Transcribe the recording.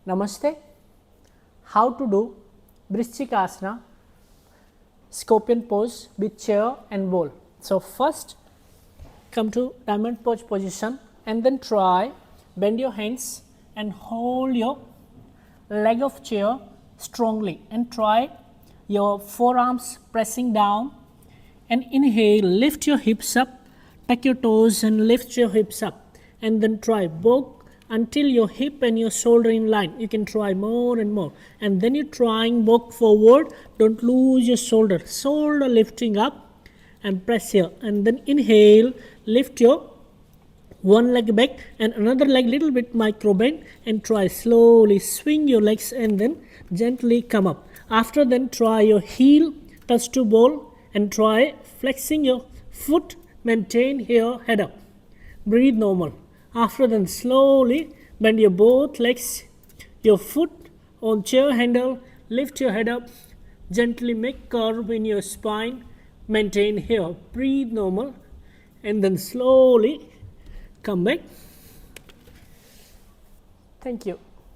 Namaste. How to do Vrschikasana Scorpion Pose with chair and bowl. So first come to diamond pose position and then try bend your hands and hold your leg of chair strongly and try your forearms pressing down and inhale, lift your hips up, tuck your toes and lift your hips up and then try both until your hip and your shoulder in line. You can try more and more and then you're trying walk forward, don't lose your shoulder lifting up and press here and then inhale, lift your one leg back and another leg little bit micro bend and try slowly swing your legs and then gently come up. After then try your heel touch to ball and try flexing your foot, maintain here head up, breathe normal. After then slowly bend your both legs, your foot on chair handle, lift your head up, gently make curve in your spine, maintain here, breathe normal and then slowly come back. Thank you.